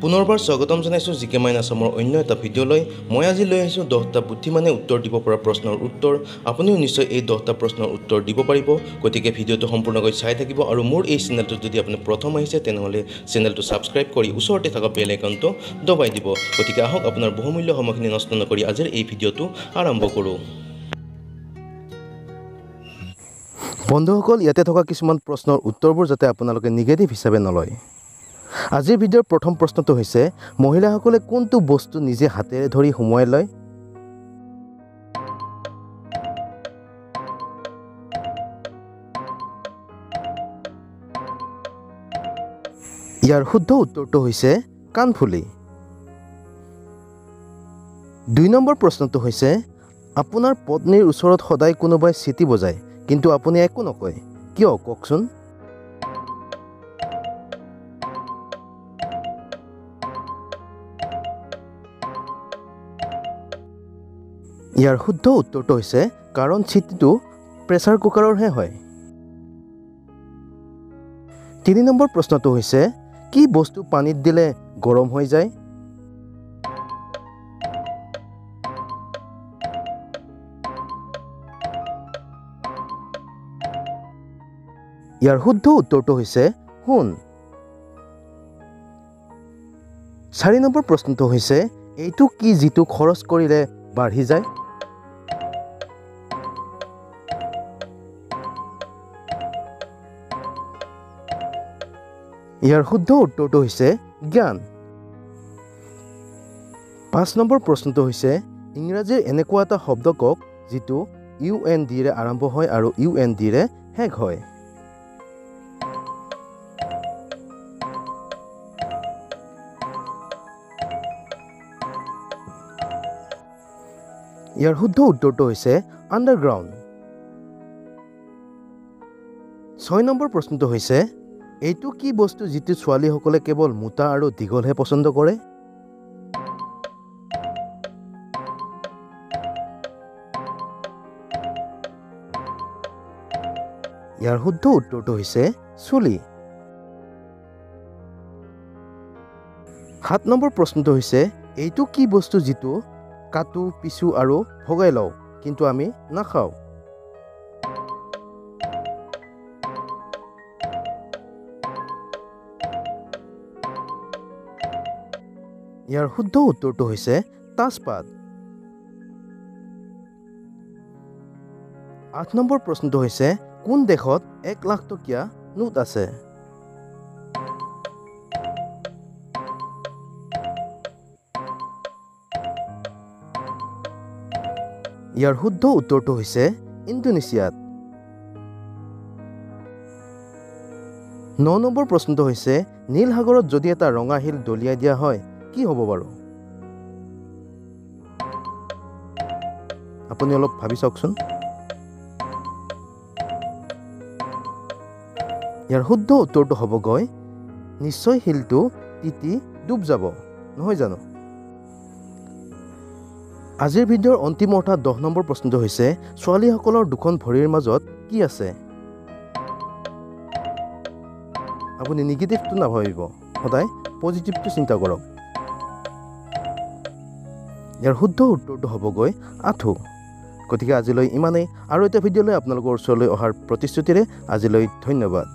পুনৰবাৰ স্বাগতম জনাইছোঁ জিকে মাইন আছামৰ অন্য এটা ভিডিঅ'লৈ। মই আজি লৈ আহিছোঁ 10টা বুদ্ধিমানে উত্তৰ দিব পৰা প্ৰশ্নৰ উত্তৰ। আপুনিও নিশ্চয় এই 10টা প্ৰশ্নৰ উত্তৰ দিব পাৰিব, গতিকে ভিডিঅ'টো সম্পূৰ্ণকৈ চাই থাকিব। আৰু মোৰ এই চেনেলটো যদি আপুনি প্ৰথম আহিছে তেনেহ'লে চেনেলটো ছাবস্ক্ৰাইব কৰি ওচৰতে থকা বেল আইকনটো দবাই দিব। গতিকে আহক আপোনাৰ বহুমূল্য সময়খিনি নষ্ট নকৰি আজিৰ এই ভিডিঅ'টো আৰম্ভ কৰোঁ। বন্ধুসকল, ইয়াতে থকা কিছুমান প্ৰশ্নৰ উত্তৰবোৰ যাতে আপোনালোকে নিগেটিভ হিচাপে নলয়। আজিৰ ভিডিঅ'ৰ প্ৰথম প্ৰশ্নটো হৈছে, মহিলাসকলে কোনটো বস্তু নিজে হাতেৰে ধৰি সুমুৱাই লয়? ইয়াৰ শুদ্ধ উত্তৰটো হৈছে কাণফুলি। 2 নম্বৰ প্ৰশ্নটো হৈছে, আপোনাৰ পত্নীৰ ওচৰত সদায় কোনোবাই চিটি বজায় কিন্তু আপুনি একো নকয়, কিয় কওকচোন? ইয়াৰ শুদ্ধ উত্তৰটো হৈছে কাৰণ চিটিটো প্ৰেছাৰ কুকাৰৰহে হয়। 3 নম্বৰ প্ৰশ্নটো হৈছে, কি বস্তু পানীত দিলে গৰম হৈ যায়? ইয়াৰ শুদ্ধ উত্তৰটো হৈছে সোণ। 4 নম্বৰ প্ৰশ্নটো হৈছে, এইটো কি যিটো খৰচ কৰিলে বাঢ়ি যায়? ইয়াৰ শুদ্ধ উত্তৰটো হৈছে জ্ঞান। 5 নম্বৰ প্ৰশ্নটো হৈছে, ইংৰাজীৰ এনেকুৱা এটা শব্দ কওক যিটো UNDৰে আৰম্ভ হয় আৰু UNDৰে শেষ হয়। ইয়াৰ শুদ্ধ উত্তৰটো হৈছে আণ্ডাৰগ্ৰাউণ্ড। 6 নম্বৰ প্ৰশ্নটো হৈছে, এইটো কি বস্তু যিটো ছোৱালীসকলে কেৱল মোটা আৰু দীঘলহে পচন্দ কৰে? ইয়াৰ শুদ্ধ উত্তৰটো হৈছে চুলি। 7 নম্বৰ প্ৰশ্নটো হৈছে, এইটো কি বস্তু যিটো কাটো, পিছো আৰু ভগাই লওঁ কিন্তু আমি নাখাওঁ? ইয়াৰ শুদ্ধ উত্তৰটো হৈছে তাজপাত। 8 নম্বৰ প্ৰশ্নটো হৈছে, কোন দেশত 1 লাখ টকীয়া নোট আছে? ইয়াৰ শুদ্ধ উত্তৰটো হৈছে ইণ্ডোনেছিয়াত। 9 নম্বৰ প্ৰশ্নটো হৈছে, নীল সাগৰত যদি এটা ৰঙা শিল দলিয়াই দিয়া হয় কি হ'ব বাৰু? আপুনি অলপ ভাবি চাওকচোন। ইয়াৰ শুদ্ধ উত্তৰটো হ'বগৈ নিশ্চয় শিলটো তিতি ডুব যাব, নহয় জানো? আজিৰ ভিডিঅ'ৰ অন্তিম অৰ্থাৎ 10 নম্বৰ প্ৰশ্নটো হৈছে, ছোৱালীসকলৰ দুখন ভৰিৰ মাজত কি আছে? আপুনি নিগেটিভটো নাভাবিব, সদায় পজিটিভটো চিন্তা কৰক। ইয়াৰ শুদ্ধ উত্তৰটো হ'বগৈ আঁঠু। গতিকে আজিলৈ ইমানেই। আৰু এটা ভিডিঅ'লৈ আপোনালোকৰ ওচৰলৈ অহাৰ প্ৰতিশ্ৰুতিৰে আজিলৈ ধন্যবাদ।